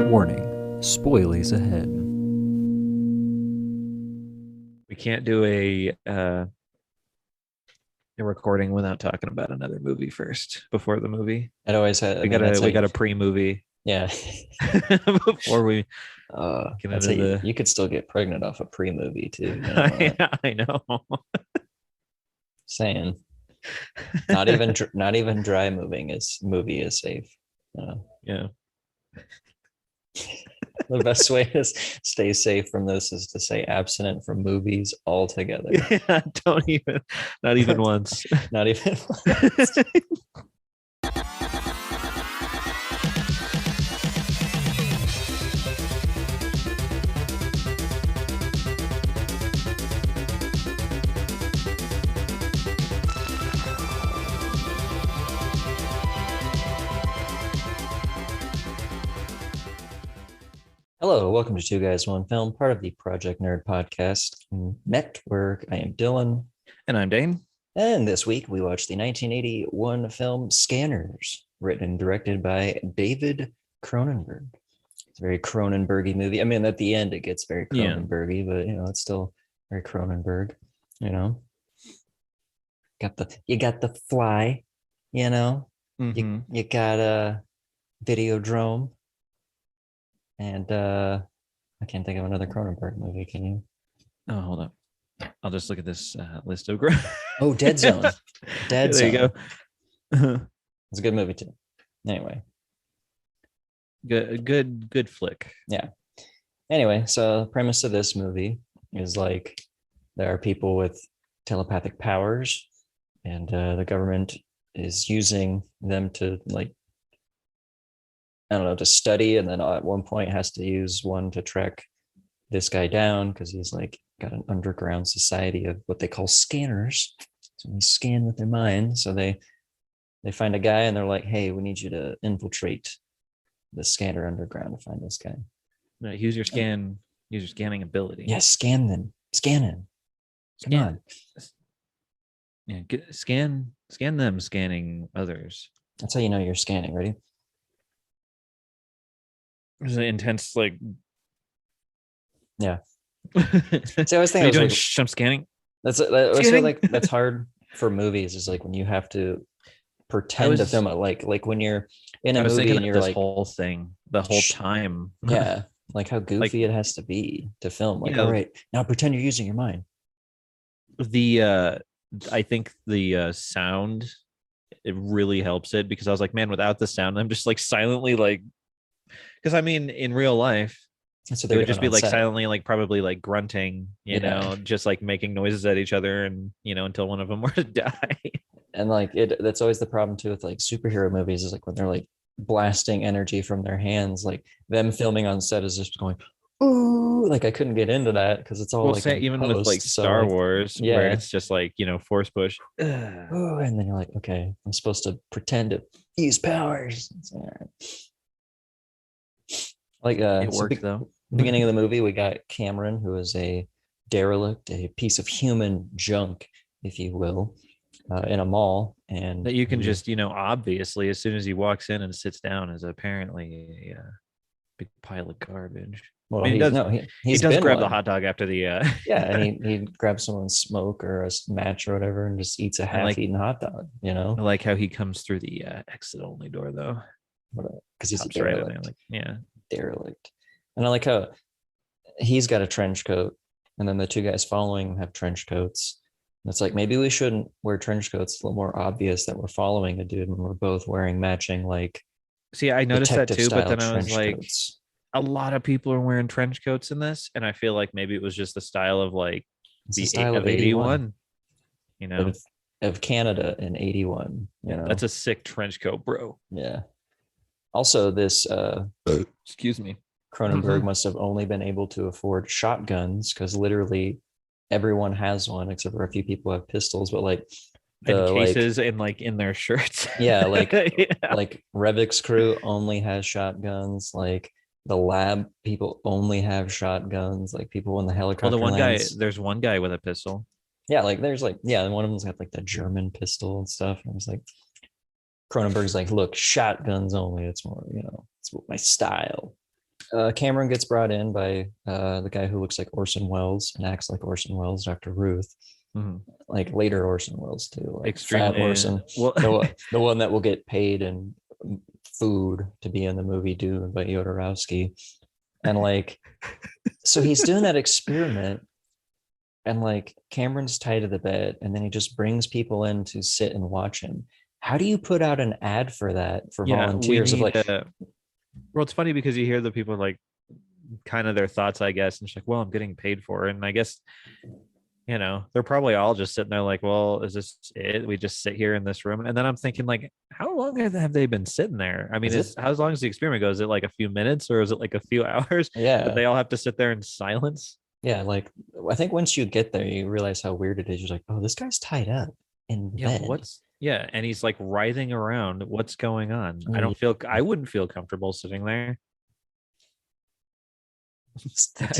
Warning, spoilies ahead. We can't do a recording without talking about another movie first before the movie. It always had. We got a pre-movie Yeah. before we get That's into how the. you could still get pregnant off a pre-movie too. You know what? Yeah, I know. Saying not even dry movie is safe. Yeah. The best way to stay safe from this is to say abstinent from movies altogether. Yeah, not even once. Not even. Hello, welcome to Two Guys, One Film, part of the Project Nerd Podcast Network. I am Dylan. And I'm Dane. And this week we watched the 1981 film Scanners, written and directed by David Cronenberg. It's a very Cronenbergy movie. I mean, at the end it gets very Cronenbergy, but it's still very Cronenberg. You got the Fly. Mm-hmm. You got a Videodrome. And I can't think of another Cronenberg movie. Can you? Oh, hold up. I'll just look at this list of. Dead Zone. Dead Zone. There you go. It's a good movie too. Anyway. Good flick. Yeah. Anyway, so the premise of this movie is like there are people with telepathic powers, and the government is using them to to study, and then at one point has to use one to track this guy down because he's got an underground society of what they call scanners. So they scan with their mind. So they find a guy and they're like, "Hey, we need you to infiltrate the scanner underground to find this guy." Right, use your scanning ability. Yeah, scan them. Scan him. Come on. Yeah, scan them, scanning others. That's how you know you're scanning. Ready? There's an intense yeah. See, I was thinking, doing some scanning. That's hard for movies. Is when you have to pretend to film it, like when you're in a movie and you're whole thing the whole time. Yeah, how goofy it has to be to film. All right, now pretend you're using your mind. I think the sound, it really helps it, because I was like, man, without the sound, I'm just silently because I mean, in real life, it would just be silently, probably probably grunting, just making noises at each other, and until one of them were to die. And that's always the problem too with superhero movies, is when they're blasting energy from their hands, them filming on set is just going, ooh, I couldn't get into that because it's all even post, with Star Wars, where it's just force push. Ooh, and then you're okay, I'm supposed to pretend to use powers. It worked though. Beginning of the movie, we got Cameron, who is a derelict, a piece of human junk, if you will, in a mall, and that you can just obviously, as soon as he walks in and sits down, is apparently a big pile of garbage. Well, I mean, he does grab the hot dog after the yeah, and he grabs someone's smoke or a match or whatever and just eats a half-eaten hot dog. I like how he comes through the exit only door though, because he's a derelict. Derelict. And I like how he's got a trench coat, and then the two guys following him have trench coats. And it's maybe we shouldn't wear trench coats. It's a little more obvious that we're following a dude when we're both wearing matching See, I noticed that too, but then I was coats. A lot of people are wearing trench coats in this, and I feel maybe it was just the style of the style of 81. Of Canada in 81. That's a sick trench coat, bro. Yeah. Also, this excuse me, Cronenberg must have only been able to afford shotguns because literally everyone has one except for a few people have pistols, but the cases and in their shirts. Yeah, Revik's crew only has shotguns. The lab people only have shotguns. People in the helicopter. Well, there's one guy with a pistol. Yeah, there's and one of them's got the German pistol and stuff. And I was Cronenberg's look, shotguns only. It's more, it's my style. Cameron gets brought in by the guy who looks like Orson Welles and acts like Orson Welles, Dr. Ruth. Mm-hmm. Like later Orson Welles too, like Extremely fat Orson, well. the one that will get paid in food to be in the movie Dune by Jodorowsky. And like, so he's doing that experiment, and like Cameron's tied to the bed, and then he just brings people in to sit and watch him. How do you put out an ad for that for volunteers? Of like, well, it's funny because you hear the people like kind of their thoughts, I guess, and it's like, well, I'm getting paid for it, and I guess, you know, they're probably all just sitting there like, well, is this it? We just sit here in this room. And then I'm thinking, like, how long have they been sitting there? I mean, how long does the experiment go? Is it like a few minutes or is it like a few hours? Yeah. But they all have to sit there in silence. Yeah. Like, I think once you get there, you realize how weird it is. You're like, oh, this guy's tied up in bed. And he's like writhing around. What's going on? I wouldn't feel comfortable sitting there.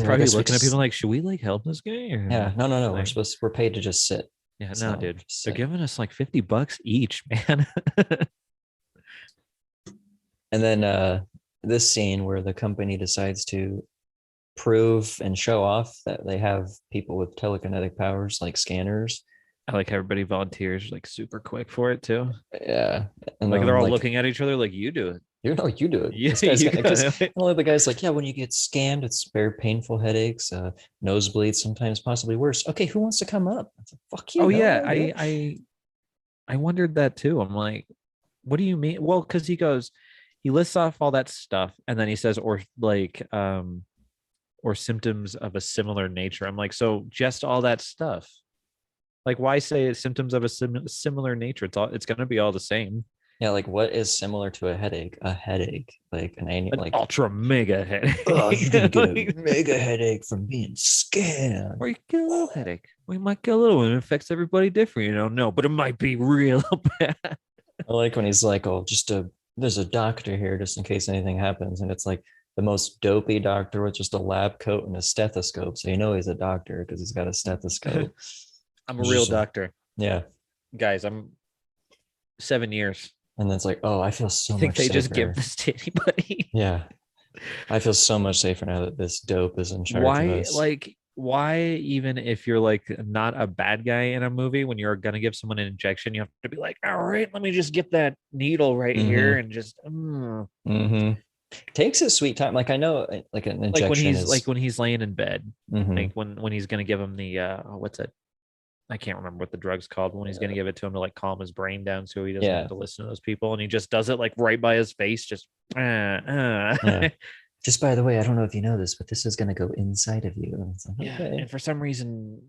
Probably looking at people like, should we like help this guy? Or yeah, no. like, we're paid to just sit. Yeah, no, dude. They're giving us like $50 each, man. And then this scene where the company decides to prove and show off that they have people with telekinetic powers like scanners. I like how everybody volunteers like super quick for it too. Yeah. And like they're all looking at each other like, you do it. You do it. Yeah, only the guy's like, yeah, when you get scanned, it's very painful headaches, nosebleeds, sometimes possibly worse. Okay, who wants to come up? Like, fuck you. Oh yeah, I wondered that too. I'm like, what do you mean? Well, because he lists off all that stuff, and then he says, or symptoms of a similar nature. I'm like, so just all that stuff. Like, why say it's symptoms of a similar nature? It's going to be all the same. Yeah, like what is similar to a headache? A headache, like an ultra mega headache. Oh, you're gonna get a mega headache from being scanned. Or you get a little headache. We might get a little one. It affects everybody different, you know. No, but it might be real bad. I like when he's like, oh, there's a doctor here just in case anything happens, and it's like the most dopey doctor with just a lab coat and a stethoscope. So you know he's a doctor because he's got a stethoscope. I'm a real doctor. Yeah. Guys, I'm 7 years. And then it's like, oh, I feel so much safer. I think they safer. just give this to anybody. Yeah. I feel so much safer now that this dope is in charge of us. Why, even if you're like not a bad guy in a movie, when you're going to give someone an injection, you have to be like, all right, let me just get that needle right here and just. Takes a sweet time. Like I know, like an injection when he's laying in bed, mm-hmm. like when he's going to give him the, what's it? I can't remember what the drug's called, when he's going to give it to him to like calm his brain down so he doesn't have to listen to those people. And he just does it like right by his face. Just, Just by the way, I don't know if you know this, but this is going to go inside of you. And it's like, okay. And for some reason,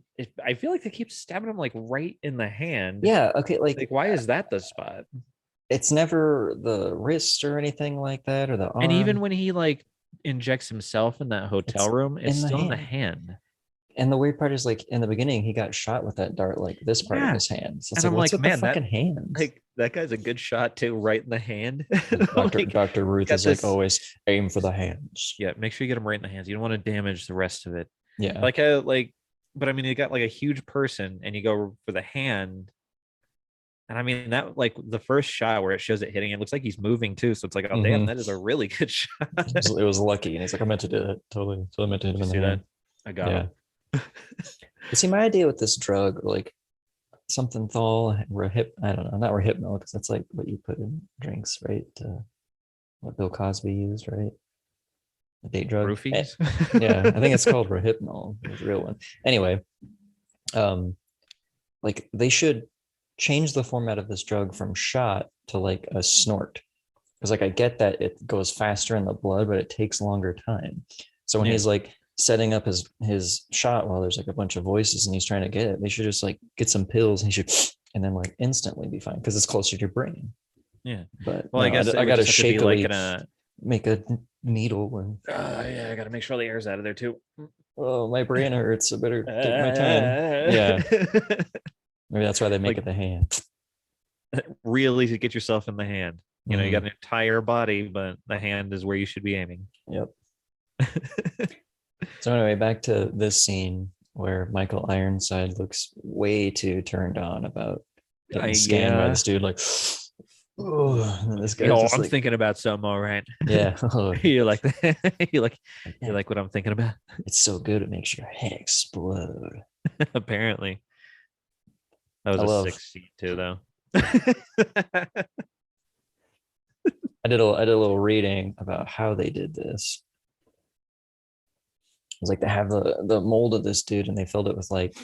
I feel like they keep stabbing him like right in the hand. Yeah. Okay. Like why is that the spot? It's never the wrist or anything like that, or the arm. And even when he like injects himself in that hotel room, it's still in the hand. And the weird part is, like in the beginning, he got shot with that dart, like this part of his hand. So it's and like, what's with the fucking hand? Like that guy's a good shot too, right in the hand. Dr. Ruth is like always aim for the hands. Yeah, make sure you get him right in the hands. You don't want to damage the rest of it. Yeah, but I mean, you got like a huge person, and you go for the hand. And I mean, that like the first shot where it shows it hitting, it looks like he's moving too. So it's like, oh damn, that is a really good shot. It was lucky, and he's like, I meant to do that. Totally meant to hit him in the hand. I got him. But see, my idea with this drug, like something thol, I don't know, not Rohypnol, because that's like what you put in drinks, right? What Bill Cosby used, right? A date drug. Roofies? Yeah, I think it's called Rohypnol, the real one. Anyway, like they should change the format of this drug from shot to like a snort, because like I get that it goes faster in the blood, but it takes longer time. So when he's like setting up his shot while there's like a bunch of voices and he's trying to get it, they should just like get some pills and then like instantly be fine because it's closer to your brain. Yeah. But I guess I gotta shake like make a needle and I gotta make sure the air's out of there too. Oh, my brain hurts. I better take my time. Yeah. Maybe that's why they make it the hand. Really, to get yourself in the hand. You know, you got an entire body, but the hand is where you should be aiming. Yep. So anyway, back to this scene where Michael Ironside looks way too turned on about getting scanned by this dude. Like, Oh, this guy's Yo, just I'm like, thinking about something, all right. yeah. you like that? You like what I'm thinking about? It's so good it makes your head explode. Apparently. That was I a love 6 seat too, though. I did a little reading about how they did this. It was like they have the mold of this dude and they filled it with like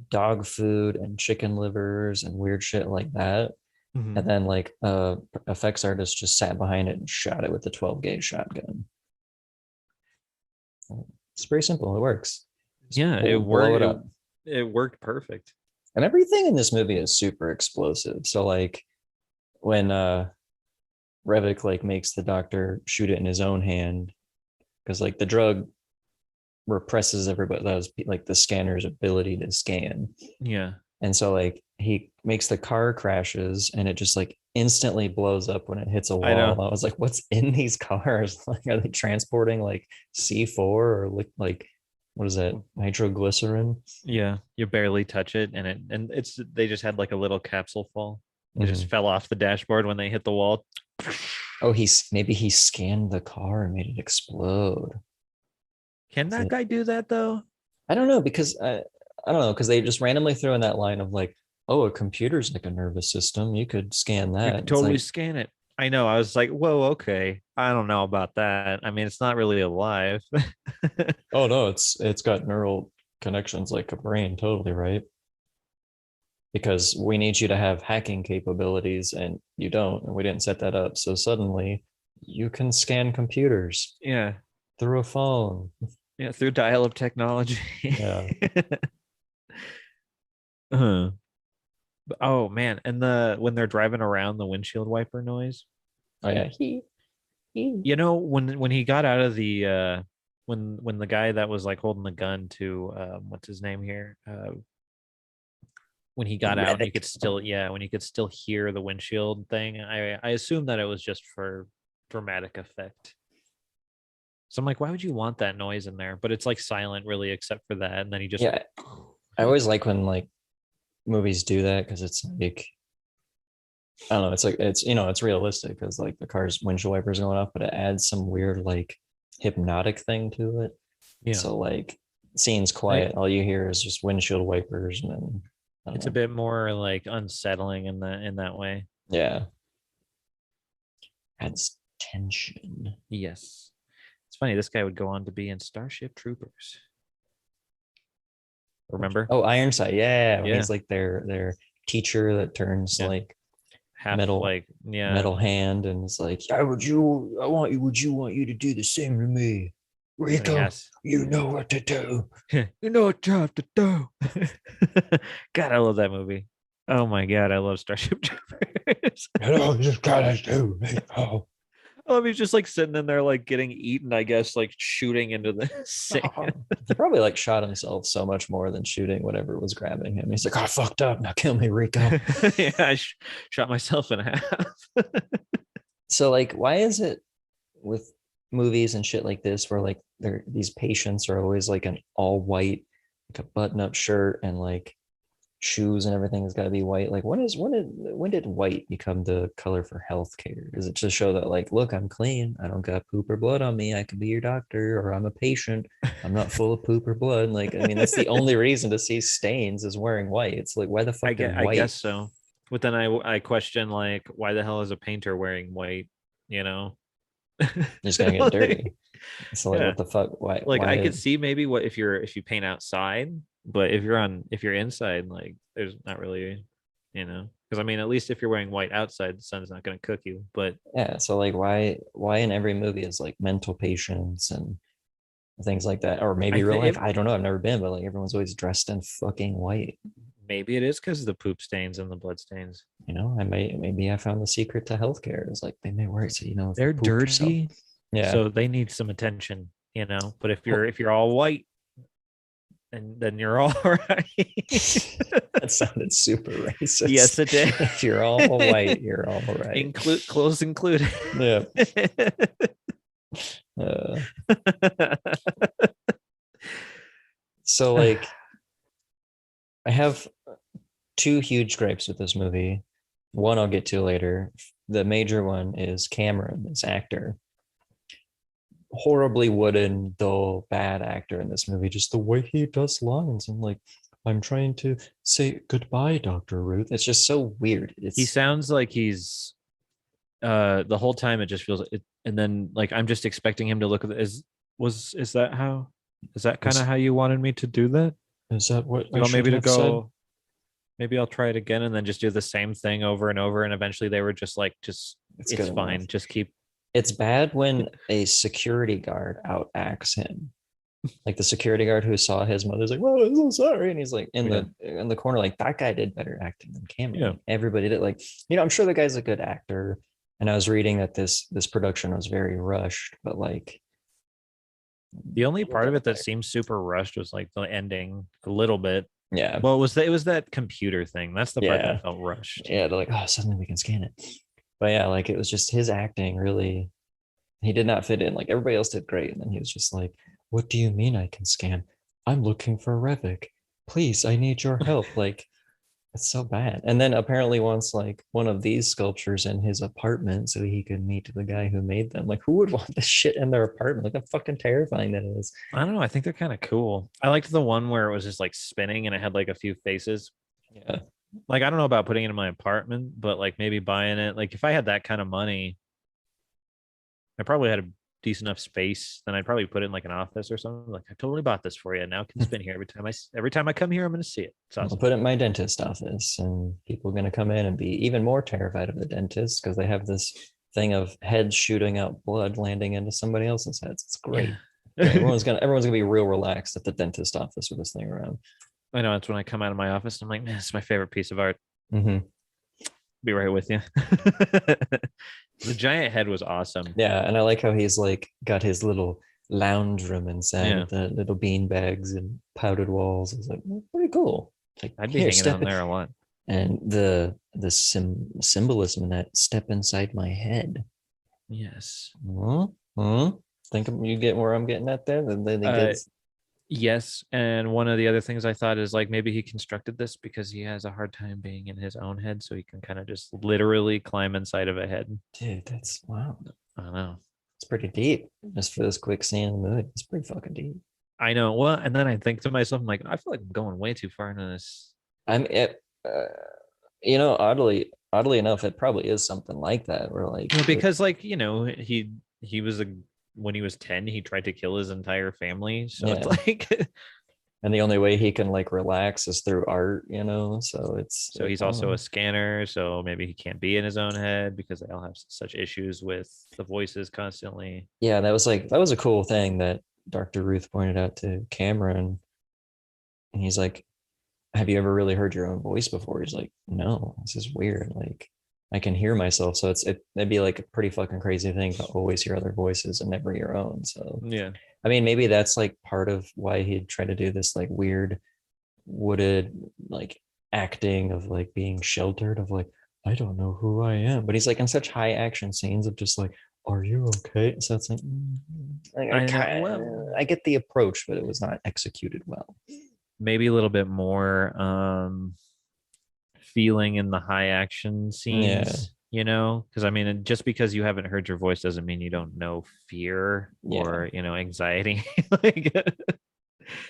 dog food and chicken livers and weird shit like that. Mhm. And then like effects artist just sat behind it and shot it with a 12 gauge shotgun. It's very simple. It works. Just Yeah, it blow worked. it up. It worked perfect. And everything in this movie is super explosive. So like when Revik like makes the doctor shoot it in his own hand because like the drug represses everybody that was like the scanner's ability to scan. Yeah. And so like he makes the car crashes and it just like instantly blows up when it hits a I know. wall. I was like, what's in these cars? Like, are they transporting like C4 or like what is that? Nitroglycerin? Yeah, you barely touch it, and it's they just had like a little capsule fall. It just fell off the dashboard when they hit the wall. Oh, maybe he scanned the car and made it explode. Can that guy do that though? I don't know because I don't know because they just randomly throw in that line of like, oh, a computer's like a nervous system. You could scan that. You could totally like, scan it. I know. I was like, whoa, okay. I don't know about that. I mean, it's not really alive. oh no, it's got neural connections like a brain, totally right. Because we need you to have hacking capabilities and you don't, and we didn't set that up. So suddenly you can scan computers Yeah. through a phone. Yeah, through dial-up technology. Yeah. uh-huh. Oh man, and when they're driving around, the windshield wiper noise. Oh yeah. You know, when he got out of the when the guy that was like holding the gun to what's his name here? When he got out, and you could still when you could still hear the windshield thing. I assume that it was just for dramatic effect. So I'm like, why would you want that noise in there? But it's like silent, really, except for that. And then he just I always like when like movies do that because it's like I don't know, it's like it's realistic because like the car's windshield wipers going off, but it adds some weird like hypnotic thing to it. Yeah. So like scene's quiet, all you hear is just windshield wipers, and then it's a bit more like unsettling in that way. Yeah. Adds tension. Yes. It's funny, this guy would go on to be in Starship Troopers. Remember? Oh, Ironside, yeah. He's like their teacher that turns like half metal like metal hand and it's like, would you want you to do the same to me? Rico, yes. You know what to do. You know what you have to do. God, I love that movie. Oh my God, I love Starship Troopers. You just gotta do Rico. Oh, he's just like sitting in there, like getting eaten, I guess, like shooting into the sand. He probably like shot himself so much more than shooting whatever was grabbing him. He's like, I fucked up. Now kill me, Rico. Yeah, I shot myself in half. So, like, why is it with movies and shit like this where like these patients are always like an all white, like a button-up shirt and like shoes and everything has got to be white? Like when did white become the color for healthcare? Is it to show that like, look, I'm clean, I don't got poop or blood on me, I could be your doctor, or I'm a patient, I'm not full of poop or blood? Like, I mean, that's the only reason to see stains is wearing white. It's like, why the fuck I guess so. But then I question like, why the hell is a painter wearing white? You know, just gonna get dirty. So like, what the fuck? Why? Like, why I could see maybe what if you paint outside, but if you're inside, like there's not really, because I mean, at least if you're wearing white outside, the sun's not going to cook you. But yeah, so like, why in every movie is like mental patients and things like that, or maybe real life? I don't know. I've never been, but like everyone's always dressed in fucking white. Maybe it is because of the poop stains and the blood stains. Maybe I found the secret to healthcare. It's like they may work, so they're dirty. Yeah. So they need some attention, But if you're all white, and then you're all right. That sounded super racist. Yes, it did. If you're all white, you're all right. Clothes included. Yeah. So like, I have two huge gripes with this movie. One I'll get to later. The major one is Cameron, this actor. Horribly wooden, dull, bad actor in this movie. Just the way he does lines. I'm like, I'm trying to say goodbye, Dr. Ruth. It's just so weird. He sounds like he's the whole time it just feels it, and then like I'm just expecting him to look at it. Is that kind of how you wanted me to do that? Is that what you want maybe to go said? Maybe I'll try it again and then just do the same thing over and over, and eventually they were just like, it's fine enough. Just keep. It's bad when a security guard outacts him. Like the security guard who saw his mother's like, "Well, I'm so sorry," and he's like in the corner, like, that guy did better acting than Cameron. Yeah. Everybody did. Like, I'm sure the guy's a good actor. And I was reading that this production was very rushed, but like the only part of it that seems super rushed was like the ending a little bit. Yeah. Well, it was that computer thing. That's the part that felt rushed. Yeah, they're like, oh, suddenly we can scan it. But yeah, like it was just his acting really, he did not fit in. Like everybody else did great. And then he was just like, what do you mean I can scan? I'm looking for Revik. Please, I need your help. Like, it's so bad. And then apparently wants like one of these sculptures in his apartment so he could meet the guy who made them. Like, who would want this shit in their apartment? Look how fucking terrifying that is. I don't know. I think they're kind of cool. I liked the one where it was just like spinning and it had like a few faces. Yeah. Like, I don't know about putting it in my apartment, but like maybe buying it. Like if I had that kind of money, I probably had a decent enough space, then I'd probably put it in like an office or something. Like, I totally bought this for you. Now it can spin here every time I come here. I'm going to see it. Awesome. I'll put it in my dentist office, and people are going to come in and be even more terrified of the dentist because they have this thing of heads shooting out blood landing into somebody else's heads. It's great. Yeah, everyone's gonna be real relaxed at the dentist office with this thing around. I know. It's when I come out of my office, I'm like, man, it's my favorite piece of art. Mm-hmm. Be right with you. The giant head was awesome. Yeah, and I like how he's like got his little lounge room inside with the little bean bags and powdered walls. It's like pretty cool. Like, I'd be hanging out there a lot. And the symbolism in that, step inside my head. Yes. Think you get where I'm getting at there? Then he gets. Yes, and one of the other things I thought is like maybe he constructed this because he has a hard time being in his own head, so he can kind of just literally climb inside of a head. Dude, that's wow. I know. It's pretty deep just for this quick scene in the movie. It's pretty fucking deep. I know. Well, and then I think to myself, I'm like, I feel like I'm going way too far into this. Oddly enough, it probably is something like that. Where like, because like he was when he was 10, he tried to kill his entire family. So it's like, and the only way he can like relax is through art, so he's also a scanner. So maybe he can't be in his own head because they all have such issues with the voices constantly. Yeah. That was a cool thing that Dr. Ruth pointed out to Cameron. And he's like, have you ever really heard your own voice before? He's like, no, this is weird. Like, I can hear myself. So it'd be like a pretty fucking crazy thing to always hear other voices and never your own. So yeah, I mean, maybe that's like part of why he'd try to do this like weird wooded like acting of like being sheltered of like, I don't know who I am. But he's like in such high action scenes of just like, are you okay? So it's like, I get the approach, but it was not executed well. Maybe a little bit more feeling in the high action scenes, because I mean, just because you haven't heard your voice doesn't mean you don't know fear or anxiety. Like,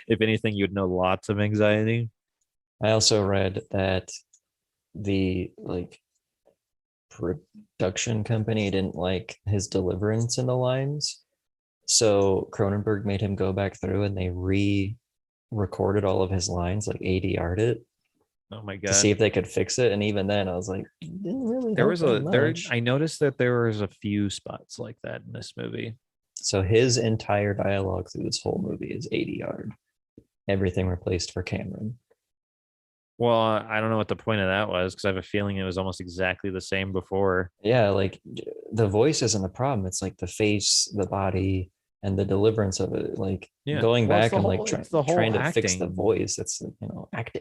if anything, you'd know lots of anxiety. I also read that the like production company didn't like his deliverance in the lines, so Cronenberg made him go back through and they re-recorded all of his lines, like ADR'd it. Oh my god! To see if they could fix it, and even then, I was like, didn't really. I noticed that there was a few spots like that in this movie. So his entire dialogue through this whole movie is ADR'd. Everything replaced for Cameron. Well, I don't know what the point of that was because I have a feeling it was almost exactly the same before. Yeah, like the voice isn't the problem. It's like the face, the body, and the deliverance of it. Like going back and like trying to fix the voice. It's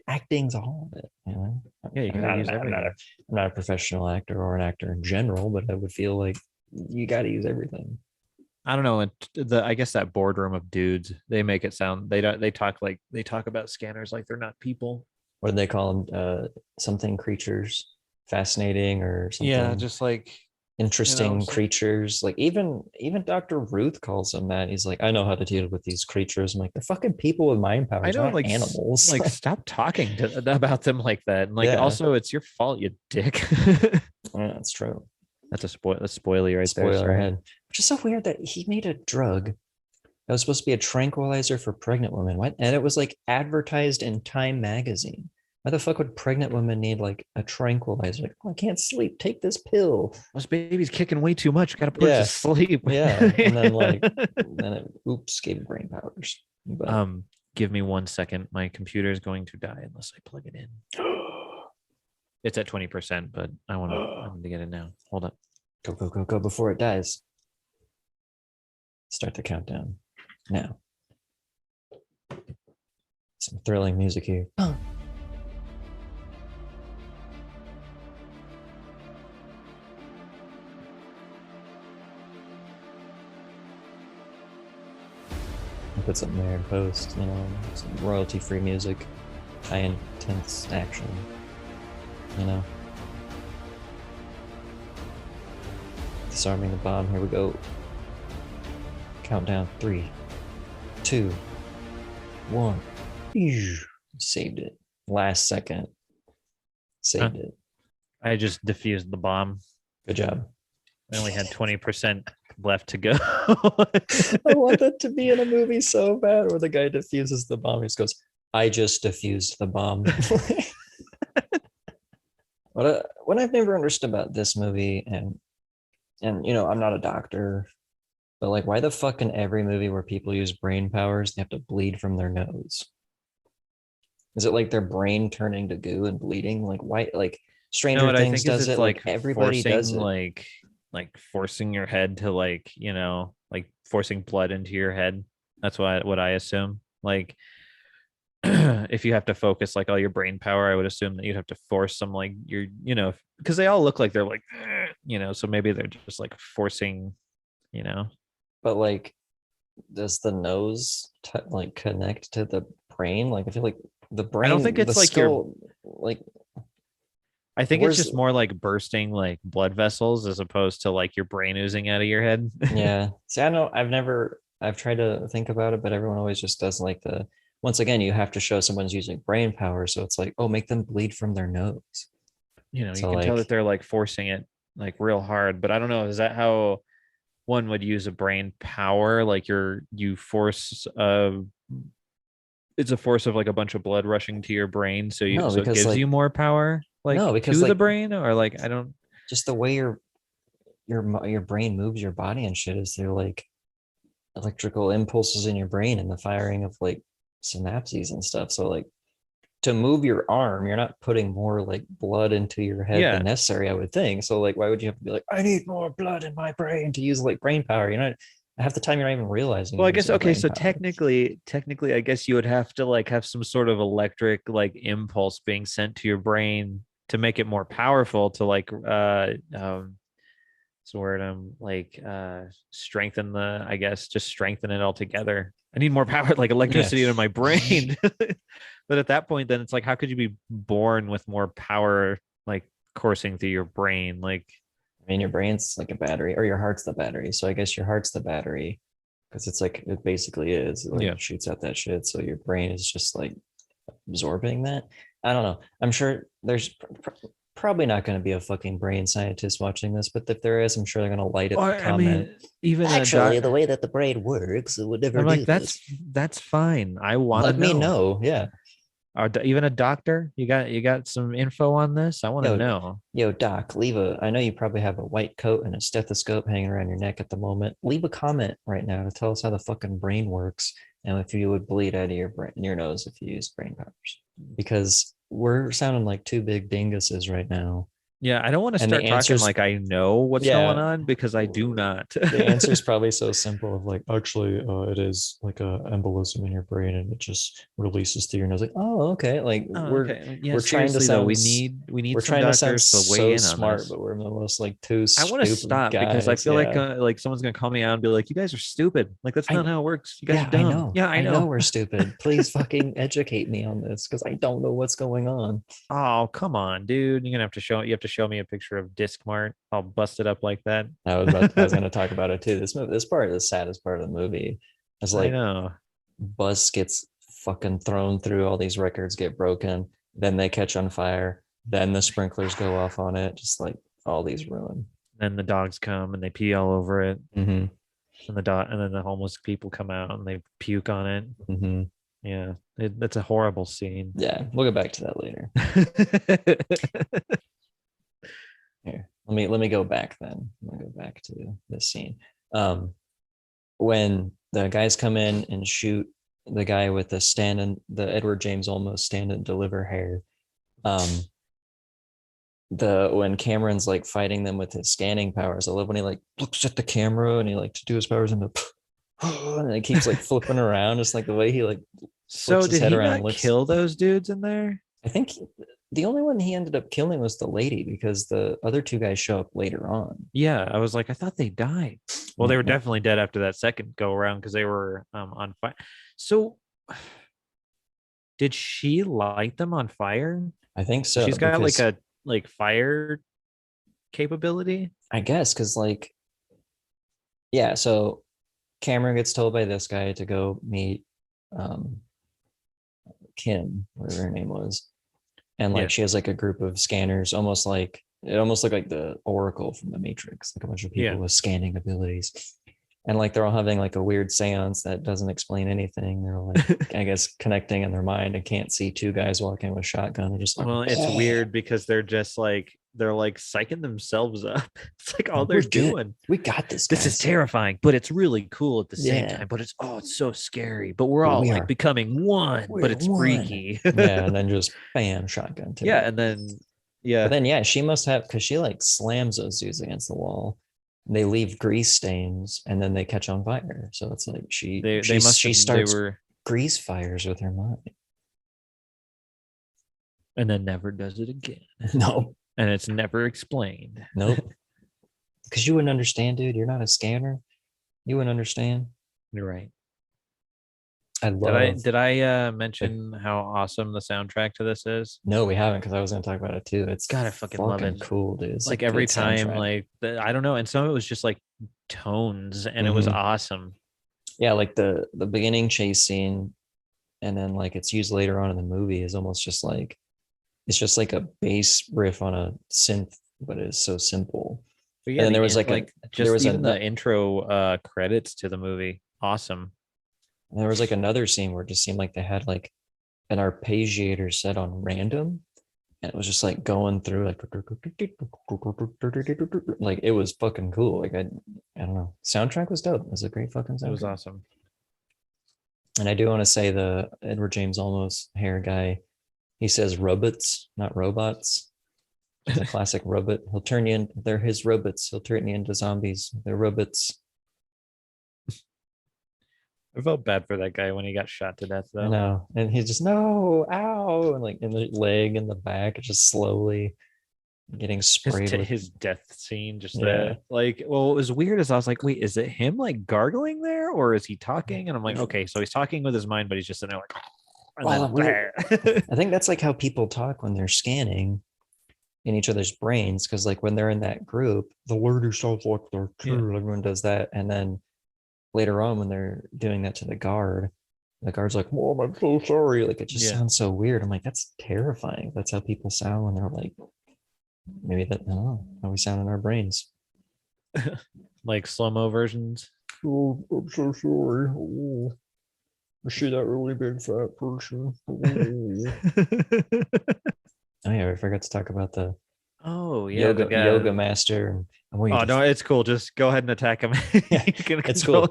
acting's all of it. Yeah, you can use everything. I'm not a professional actor or an actor in general, but I would feel like you got to use everything. I don't know. I guess that boardroom of dudes, they make it sound they talk about scanners like they're not people. What do they call them? Something creatures. fascinating or something. Yeah, just like interesting creatures. Like even Dr. Ruth calls them that. He's like, I know how to deal with these creatures. I'm like, they're fucking people with mind powers, I don't not animals. Like stop talking about them like that. And like also it's your fault, you dick. Yeah, that's true. That's a spoiler right Spoiler there. ahead. Which is so weird that he made a drug that was supposed to be a tranquilizer for pregnant women. What? And it was like advertised in Time magazine. Why the fuck would pregnant women need like a tranquilizer? Like, oh, I can't sleep. Take this pill. This baby's kicking way too much. Got to put it to sleep. Yeah. And then oops, gave brain powers. But, give me 1 second. My computer is going to die unless I plug it in. It's at 20%, but I want to get it now. Hold up. Go before it dies. Start the countdown now. Some thrilling music here. Put something there in post, some royalty-free music, high intense action, Disarming the bomb, here we go. Countdown, 3, 2, 1. Saved it. Last second. Saved it. I just defused the bomb. Good job. I only had 20% left to go. I want that to be in a movie so bad where the guy defuses the bomb. He just goes, I just defused the bomb. What I've never understood about this movie, and I'm not a doctor, but like, why the fuck in every movie where people use brain powers, they have to bleed from their nose? Is it like their brain turning to goo and bleeding? Like, why? Like Stranger Things does it. Like everybody does it. Like forcing your head to like forcing blood into your head. That's what I assume. Like if you have to focus like all your brain power, I would assume that you'd have to force some like your, because they all look like they're like, so maybe they're just like forcing, But like, does the nose like connect to the brain? Like I feel like the brain. I don't think it's like skull, I think it's just more like bursting like blood vessels as opposed to like your brain oozing out of your head. Yeah. See, I know I've tried to think about it, but everyone always just does like once again, you have to show someone's using brain power. So it's like, oh, make them bleed from their nose. You can tell that they're like forcing it like real hard, but I don't know. Is that how one would use a brain power? Like you force it's a force of like a bunch of blood rushing to your brain. So it gives you more power. Like because to the brain, or like I don't, just the way your brain moves your body and shit is through like electrical impulses in your brain and the firing of like synapses and stuff. So like to move your arm, you're not putting more like blood into your head than necessary, I would think. So like why would you have to be like, I need more blood in my brain to use like brain power? Half the time you're not even realizing. Well, I guess okay. So technically, I guess you would have to like have some sort of electric like impulse being sent to your brain to make it more powerful to like strengthen strengthen it all together. I need more power, like electricity in my brain. But at that point, then it's like, how could you be born with more power like coursing through your brain? Like, I mean, your brain's like a battery, or your heart's the battery. So I guess your heart's the battery because it's like it basically is. It shoots out that shit. So your brain is just like absorbing that. I don't know. I'm sure there's probably not going to be a fucking brain scientist watching this, but if there is, I'm sure they're going to light it. I mean, even actually, the way that the brain works, it would never. I'm like, that's fine. I want let me know. Yeah. Even a doctor, you got some info on this? I want to know. Yo, doc, I know you probably have a white coat and a stethoscope hanging around your neck at the moment. Leave a comment right now to tell us how the fucking brain works and if you would bleed out of your nose if you use brain powers. Because we're sounding like two big dinguses right now. Yeah, I don't want to start talking like I know what's going on because I do not. The answer is probably so simple of like, actually, it is like a embolism in your brain and it just releases through your nose. Like, oh, okay. Like we're trying to sound we need we're some doctors to weigh in smart, on this. But we're almost like two. I want to stop because I feel like someone's gonna call me out and be like, "You guys are stupid. Like that's not how it works. You guys are dumb." I know we're stupid. Please fucking educate me on this because I don't know what's going on. Oh, come on, dude! You have to show me a picture of Disc Mart all busted up like that. I was going to talk about it too. This part is the saddest part of the movie. It's I like know. bus gets fucking thrown through, all these records get broken, then they catch on fire, then the sprinklers go off on it, just like all these ruin. Then the dogs come and they pee all over it. Mm-hmm. And then the homeless people come out and they puke on it. Mm-hmm. Yeah, it's a horrible scene. Yeah, we'll get back to that later. Here, let me go back then. Let me go back to this scene. When the guys come in and shoot the guy with the Edward James Olmos stand and deliver hair. When Cameron's like fighting them with his scanning powers, I love when he like looks at the camera and he like to do his powers and it keeps like flipping around, just like the way he like. So did he not kill those dudes in there? I think the only one he ended up killing was the lady, because the other two guys show up later on. Yeah, I was like, I thought they died. Well, they were definitely dead after that second go around because they were on fire. So did she light them on fire? I think so. She's got like fire capability, I guess, because like, yeah, so Cameron gets told by this guy to go meet Kim, whatever her name was, and like she has like a group of scanners, almost looked like the Oracle from the Matrix, like a bunch of people with scanning abilities, and like they're all having like a weird seance that doesn't explain anything. They're like, I guess, connecting in their mind and can't see two guys walking with shotgun and just like, well, it's weird because they're psyching themselves up. It's like all they're doing. We got this. This is terrifying, but it's really cool at the same time. But it's so scary. But we're all like becoming one. But it's freaky. Yeah, and then just bam, shotgun. And then But then she must have, because she like slams those dudes against the wall. They leave grease stains and then they catch on fire. So it's like she starts grease fires with her mind, and then never does it again. No. And it's never explained. Nope. Because you wouldn't understand, dude. You're not a scanner. You wouldn't understand. You're right. Did I mention how awesome the soundtrack to this is? No, we haven't, because I was going to talk about it too. It's God, I fucking love it. Cool, dude. It's like every time, like I don't know, and some of it was just like tones, and it was awesome. Yeah, like the beginning chase scene, and then like it's used later on in the movie is almost just like, it's just like a bass riff on a synth, but it's so simple. But yeah, and then there was the intro credits to the movie. Awesome. And there was like another scene where it just seemed like they had like an arpeggiator set on random, and it was just like going through like it was fucking cool. Like I don't know. Soundtrack was dope. It was a great fucking soundtrack. It was awesome. And I do want to say the Edward James Olmos hair guy, he says robots, not robots. He's a classic robot. He'll turn you in. They're his robots. He'll turn you into zombies. They're robots. I felt bad for that guy when he got shot to death, though. No, and he's just ow, and like in the leg and the back, just slowly getting sprayed. His death scene, just that. Like, well, what was weird is I was like, wait, is it him like gargling there, or is he talking? And I'm like, okay, so he's talking with his mind, but he's just in there like. I think that's like how people talk when they're scanning in each other's brains, because like when they're in that group, the lady sounds like they're true. Everyone does that, and then later on when they're doing that to the guard's like, "Mom, I'm so sorry." Like it just sounds so weird. I'm like, that's terrifying. That's how people sound when they're like, maybe that, I don't know how we sound in our brains. Like slow-mo versions. Oh, I'm so sorry. Oh, I see that really big fat person. Oh yeah, I forgot to talk about the yoga master. Oh no, it's cool. Just go ahead and attack him. It's cool.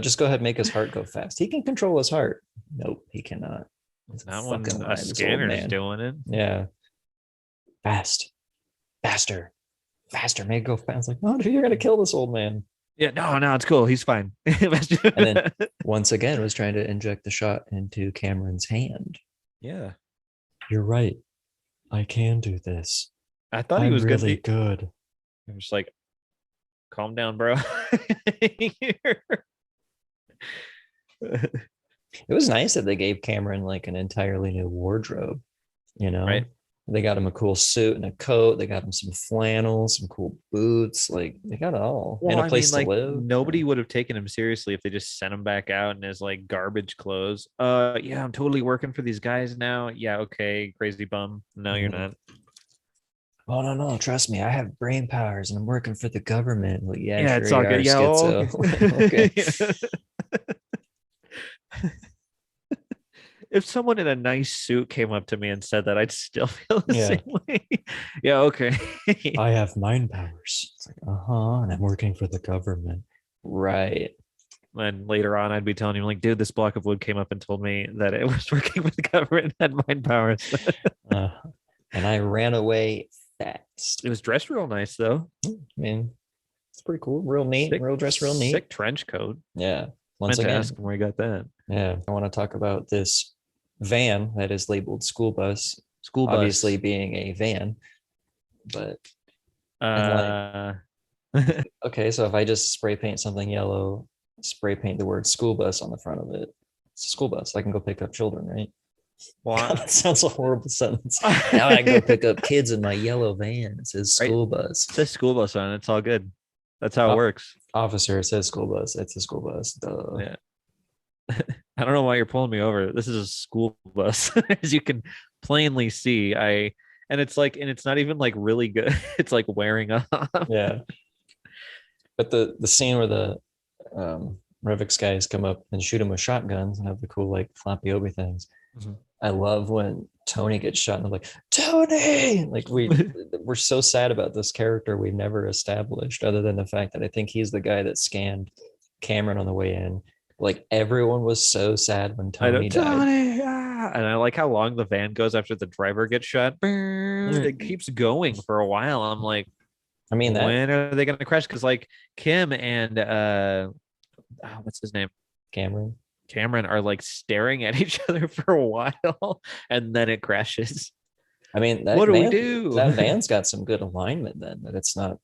Just go ahead and make his heart go fast. He can control his heart. Nope, he cannot. It's not when a scanner's doing it. Yeah. Fast. Faster. Make it go fast. Like, oh, you're gonna kill this old man. Yeah, no, it's cool. He's fine. And then once again was trying to inject the shot into Cameron's hand. Yeah. You're right. I can do this. I thought he was really good. I'm just like, calm down, bro. It was nice that they gave Cameron like an entirely new wardrobe, you know? Right. They got him a cool suit and a coat. They got him some flannel, some cool boots. Like they got it all. Well, and a place to like live. nobody would have taken him seriously if they just sent him back out in his like garbage clothes. Yeah, I'm totally working for these guys now. Yeah, okay, crazy bum. No, you're not. Oh no, trust me, I have brain powers and I'm working for the government. Like, yeah, Yeah, sure it's all you good. are, Yeah, schizo. okay. If someone in a nice suit came up to me and said that, I'd still feel the Yeah. same way. Yeah, okay. I have mind powers. It's like, and I'm working for the government. Right. And later on, I'd be telling him, like, dude, this block of wood came up and told me that it was working for the government and had mind powers. And I ran away fast. It was dressed real nice, though. I mean, it's pretty cool. Real neat. Sick, real dressed, real neat. Sick trench coat. Yeah. Once again, ask him where he got that. Yeah. I want to talk about this van that is labeled school bus. School bus. Obviously being a van. But okay, so if I just spray paint something yellow, spray paint the word school bus on the front of it, it's a school bus. I can go pick up children, right? Wow. God, that sounds a horrible sentence. Now I can go pick up kids in my yellow van. It says school bus. It says school bus on it. It's all good. That's how it works. Officer, it says school bus. It's a school bus. Duh. Yeah. I don't know why you're pulling me over. This is a school bus, as you can plainly see. And it's not even like really good. It's like wearing off. Yeah. But the scene where the Revix guys come up and shoot him with shotguns and have the cool like floppy obi things. Mm-hmm. I love when Tony gets shot and I'm like, Tony! Like we're so sad about this character we've never established, other than the fact that I think he's the guy that scanned Cameron on the way in. Like everyone was so sad when Tony died. Tony, and I like how long the van goes after the driver gets shot. It keeps going for a while. I'm like, I mean, when are they gonna crash? Because like Kim and what's his name? Cameron are like staring at each other for a while, and then it crashes. I mean, what do we do? That van's got some good alignment then, that it's not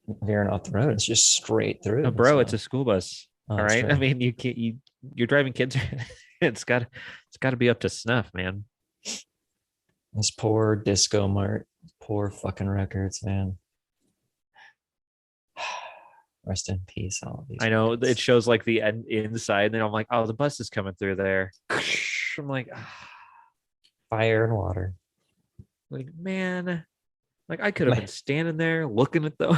veering off the road. It's just straight through. No, bro, it's a school bus. All right. True. I mean, you're driving kids. It's got to be up to snuff, man. This poor Disco Mart, poor fucking records, man. Rest in peace, all of these. I know records. It shows like the inside, and then I'm like, oh, the bus is coming through there. I'm like, fire and water. Like, man, like I could have been standing there looking at those.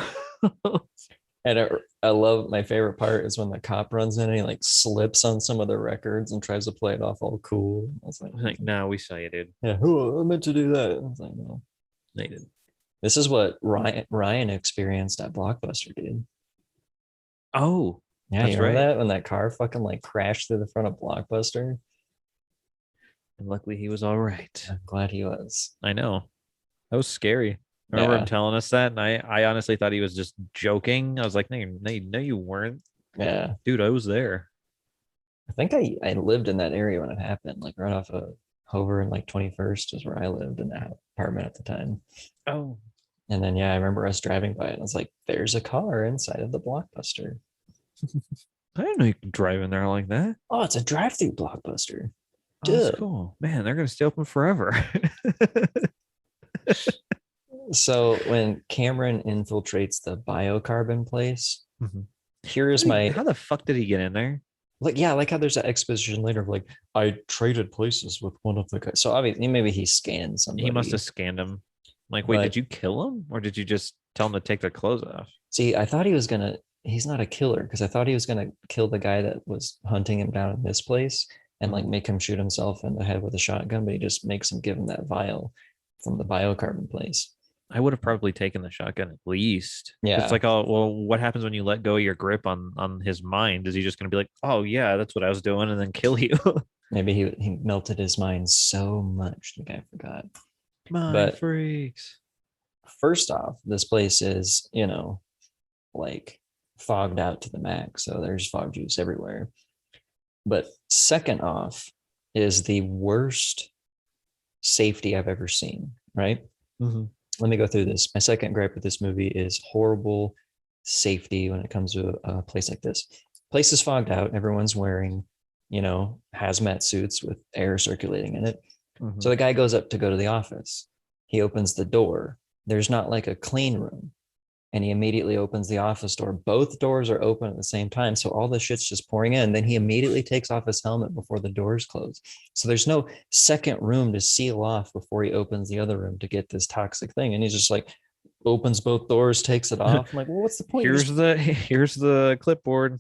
And I love, my favorite part is when the cop runs in and he like slips on some of the records and tries to play it off all cool. I was like, no, we saw you, dude. Yeah, who I meant to do that? I was like, no, they did. This is what Ryan experienced at Blockbuster, dude. Oh, yeah, you remember that when that car fucking like crashed through the front of Blockbuster? And luckily he was all right. I'm glad he was. I know. That was scary. I remember him telling us that, and I honestly thought he was just joking. I was like, no, you weren't. Yeah. Dude, I was there. I think I lived in that area when it happened, like right off of Hover and like 21st is where I lived in that apartment at the time. Oh. And then, I remember us driving by it. And I was like, there's a car inside of the Blockbuster. I didn't know you could drive in there like that. Oh, it's a drive-through Blockbuster. Oh, that's cool. Man, they're going to stay open forever. So when Cameron infiltrates the biocarbon place, here's how the fuck did he get in there? Like, yeah, like how there's an exposition later of like, I traded places with one of the guys. So obviously maybe he scanned somebody. He must have scanned him. Like, wait, did you kill him? Or did you just tell him to take their clothes off? See, I thought he was he's not a killer, because I thought he was gonna kill the guy that was hunting him down in this place and like make him shoot himself in the head with a shotgun, but he just makes him give him that vial from the biocarbon place. I would have probably taken the shotgun at least. Yeah. It's like, oh, well, what happens when you let go of your grip on his mind? Is he just going to be like, oh, yeah, that's what I was doing, and then kill you? Maybe he melted his mind so much the guy forgot. Mind freaks. First off, this place is, like fogged out to the max. So there's fog juice everywhere. But second off is the worst safety I've ever seen, right? Mm-hmm. Let me go through this. My second gripe with this movie is horrible safety when it comes to a place like this. Place is fogged out. Everyone's wearing, hazmat suits with air circulating in it. Mm-hmm. So the guy goes up to go to the office. he opens the door. There's not like a clean room. And he immediately opens the office door. Both doors are open at the same time. So all the shit's just pouring in. Then he immediately takes off his helmet before the doors close. So there's no second room to seal off before he opens the other room to get this toxic thing. And he's just like, opens both doors, takes it off. I'm like, well, what's the point? Here's the clipboard.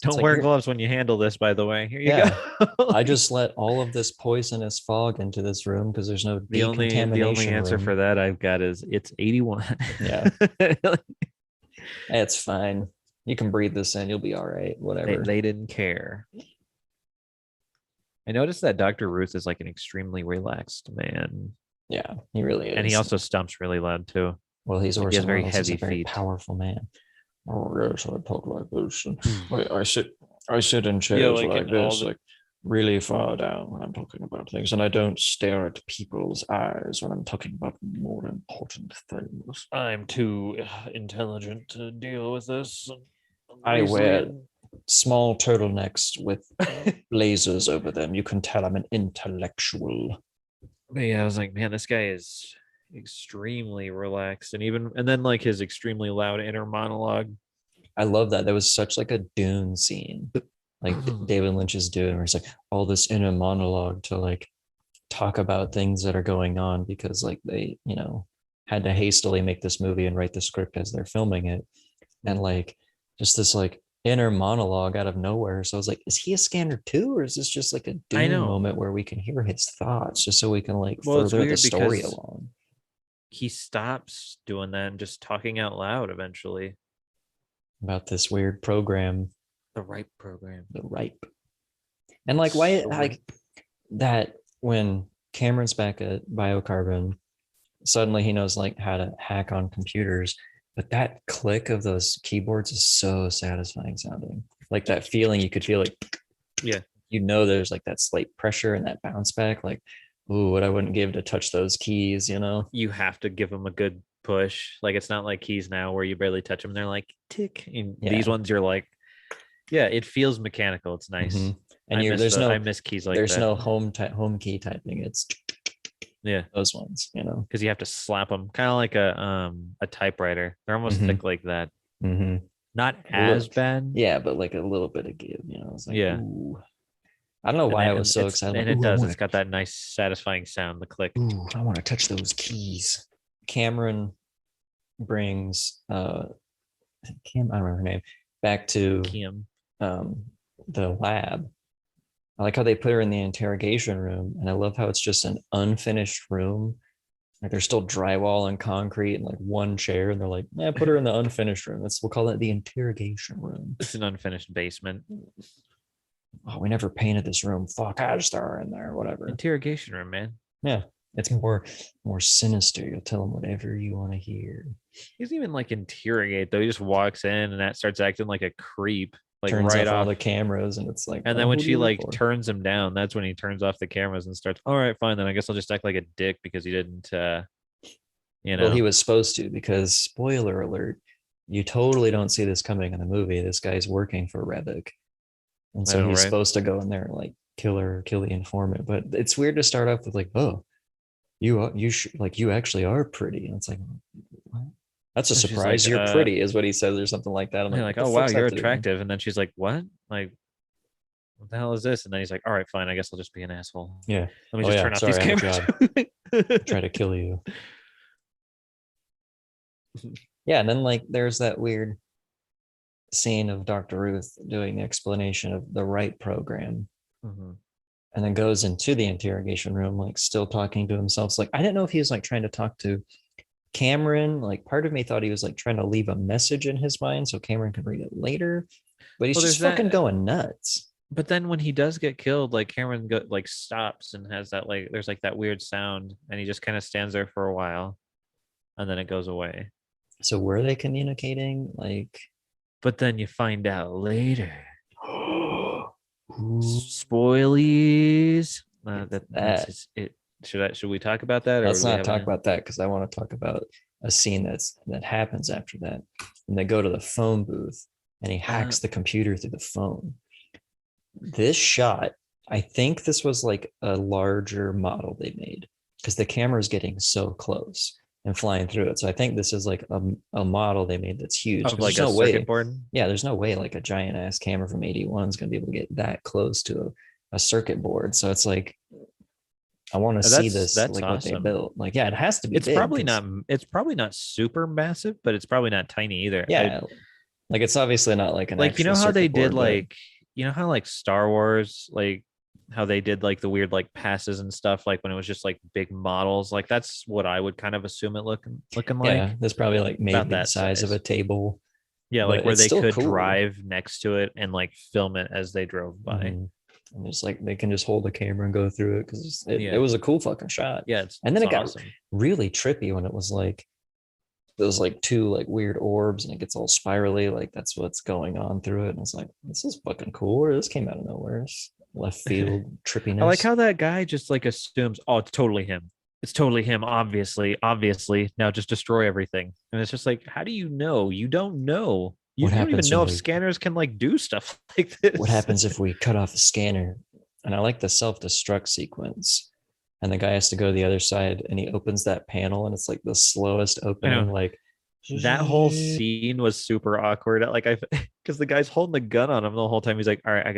Don't wear gloves when you handle this, by the way. Here you go. I just let all of this poisonous fog into this room because there's no decontamination. The only answer for that I've got is it's 81. Yeah. It's fine. You can breathe this in. You'll be all right. Whatever. They didn't care. I noticed that Dr. Ruth is like an extremely relaxed man. Yeah, he really is. And he also stumps really loud too. Well, he's like also very heavy very feet. Powerful man. Oh yes, I talk like this. And I sit in chairs like this, like really far down when I'm talking about things, and I don't stare at people's eyes when I'm talking about more important things. I'm too intelligent to deal with this. I wear small turtlenecks with blazers over them. You can tell I'm an intellectual. But yeah, I was like, man, this guy is extremely relaxed, and then like his extremely loud inner monologue. I love that. There was such like a Dune scene, like David Lynch's Dune, where it's like all this inner monologue to like talk about things that are going on because like they, had to hastily make this movie and write the script as they're filming it, and like just this like inner monologue out of nowhere. So I was like, is he a scanner too, or is this just like a Dune moment where we can hear his thoughts just so we can like further the story along? He stops doing that and just talking out loud eventually about this weird program, the RIPE program. The RIPE. And like why like that when Cameron's back at Biocarbon, suddenly he knows like how to hack on computers, but that click of those keyboards is so satisfying sounding. Like that feeling you could feel like, there's like that slight pressure and that bounce back, like, ooh, what I wouldn't give to touch those keys, You have to give them a good push. Like it's not like keys now where you barely touch them. They're like tick. And these ones you're like, it feels mechanical. It's nice. Mm-hmm. And I miss keys like there's that. no home key typing. It's those ones, because you have to slap them, kind of like a typewriter. They're almost thick like that. Mm-hmm. Not as bad. Yeah, but like a little bit of give. It's like, ooh. I don't know why I was so excited. And it does. It's got that nice, satisfying sound, the click. Ooh, I want to touch those keys. Cameron brings Kim, I don't remember her name, back to Kim. The lab. I like how they put her in the interrogation room, and I love how it's just an unfinished room. Like there's still drywall and concrete and like one chair, and they're like, put her in the unfinished room. We'll call it the interrogation room. It's an unfinished basement. Oh, we never painted this room. Fuck, I just throw her in there, whatever. Interrogation room, man. Yeah, it's more sinister. You'll tell him whatever you want to hear. He doesn't even like interrogate though. He just walks in and that starts acting like a creep. Like turns right off off all the cameras, and it's like. And then when she like turns him down, that's when he turns off the cameras and starts. All right, fine. Then I guess I'll just act like a dick because he didn't. Well, he was supposed to, because spoiler alert, you totally don't see this coming in the movie. This guy's working for Revok. And so he's supposed to go in there and like kill the informant. But it's weird to start off with like, oh, you actually are pretty. And it's like, what? That's a surprise. Like, you're pretty is what he says or something like that. I'm like, oh wow, you're attractive. And then she's like, what? Like, what the hell is this? And then he's like, all right, fine. I guess I'll just be an asshole. Yeah. Let me just turn off these cameras. Try to kill you. Yeah. And then like there's that weird scene of Dr. Ruth doing the explanation of the RIPE program, and then goes into the interrogation room, like still talking to himself. So like I didn't know if he was like trying to talk to Cameron. Like part of me thought he was like trying to leave a message in his mind so Cameron could read it later, but he's just fucking going nuts. But then when he does get killed, like Cameron stops and has that like there's like that weird sound, and he just kind of stands there for a while, and then it goes away. So were they communicating? Like, but then you find out later. Spoilies. That's it. Should we talk about that? Or let's not talk about that, because I want to talk about a scene that happens after that. And they go to the phone booth, and he hacks the computer through the phone. This shot, I think this was like a larger model they made. because the camera is getting so close and flying through it. So I think this is like a model they made that's huge. Of like there's a no way, circuit board. yeah, there's no way like a giant ass camera from 81 is going to be able to get that close to a circuit board. So it's like, I want to see this, That's like what they awesome. built. Like, yeah, it has to be. It's big, probably not. It's probably not super massive, but it's probably not tiny either. Yeah, like it's obviously not like an like you know how they did board, like you know how like Star Wars, like how they did like the weird like passes and stuff, like when it was just like big models. Like that's what I would kind of assume it looking like. Yeah, there's probably like maybe the size size of a table. Yeah, like where they could cool. drive next to it and like film it as they drove by. Mm-hmm. And it's like they can just hold the camera and go through it because it was a cool fucking shot. Yeah, and then it got awesome. Really trippy when it was like those like two like weird orbs and it gets all spirally, like that's what's going on through it. And it's like, this is fucking cool. Or this came out of nowhere. It's left field trippiness. I like how that guy just like assumes, oh, it's totally him. It's totally him. Obviously. Now just destroy everything. And it's just like, how do you know? You don't know. You don't even know if scanners can like do stuff like this. What happens if we cut off a scanner? And I like the self-destruct sequence. And the guy has to go to the other side and he opens that panel and it's like the slowest opening. Like that whole scene was super awkward. Like because the guy's holding the gun on him the whole time. He's like, all right, I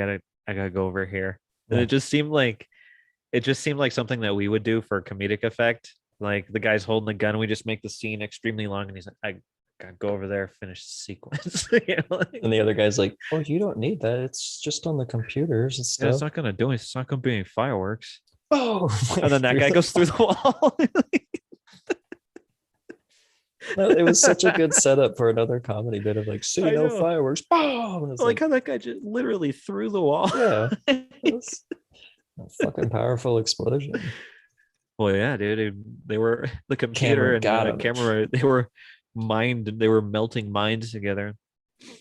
gotta go over here. And it just seemed like something that we would do for comedic effect. Like the guy's holding the gun, and we just make the scene extremely long and he's like, I gotta go over there, finish the sequence. And the other guy's like, oh, you don't need that. It's just on the computers and stuff. Yeah, it's not gonna do it. It's not gonna be any fireworks. Oh, and then that guy goes through the wall. No, it was such a good setup for another comedy bit of like, see, no fireworks. Boom! Like how that guy just literally threw the wall. Yeah. A fucking powerful explosion. Well, yeah, dude. They were the computer and the camera. They were melting minds together.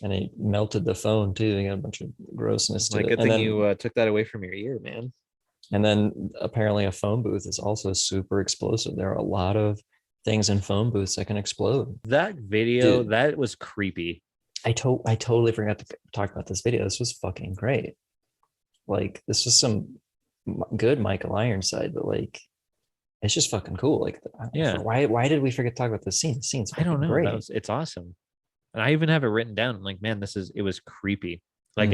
And he melted the phone too. He got a bunch of grossness to it. Good thing you took that away from your ear, man. And then apparently a phone booth is also super explosive. There are a lot of things in phone booths that can explode. That video, that was creepy. I totally forgot to talk about this video. This was fucking great. Like, this was some good Michael Ironside, but like, it's just fucking cool. Like, yeah. Why did we forget to talk about this scene? The scene's I don't know. Great. It's awesome. And I even have it written down. I'm like, man, it was creepy. Like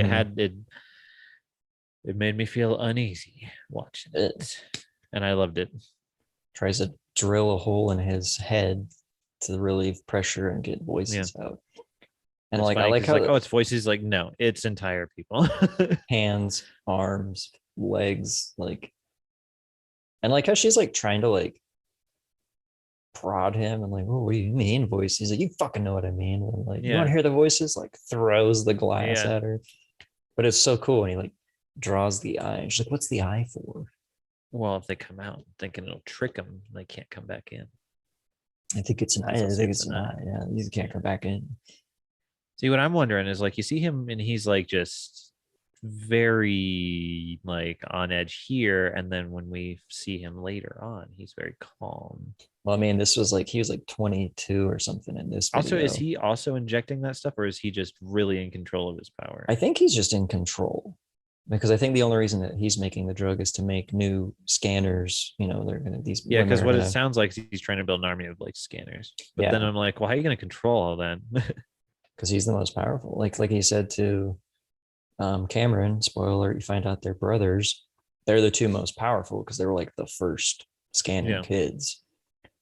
it made me feel uneasy watching it. And I loved it. Tries to drill a hole in his head to relieve pressure and get voices out. And like, I like how it's voices. Like, no, it's entire people. Hands, arms, legs, like, and like how she's like trying to like prod him and like, oh, what do you mean voices? He's like, you fucking know what I mean. And like, you want to hear the voices? Like, throws the glass at her. But it's so cool. And he like draws the eye. And she's like, what's the eye for? Well, if they come out thinking it'll trick them, they can't come back in. I think it's an eye. I think it's an eye. Yeah, you can't come back in. See, what I'm wondering is like, you see him and he's like just very like on edge here, and then when we see him later on, he's very calm. Well, I mean, this was like he was like 22 or something in this video. Also, is he also injecting that stuff, or is he just really in control of his power? I think he's just in control, because I think the only reason that he's making the drug is to make new scanners. You know, they're gonna these. Yeah, because what it sounds like is he's trying to build an army of like scanners. But then I'm like, well, how are you gonna control all that? Because he's the most powerful. Like he said to Cameron, spoiler alert, you find out they're brothers. They're the two most powerful because they were like the first scanning kids.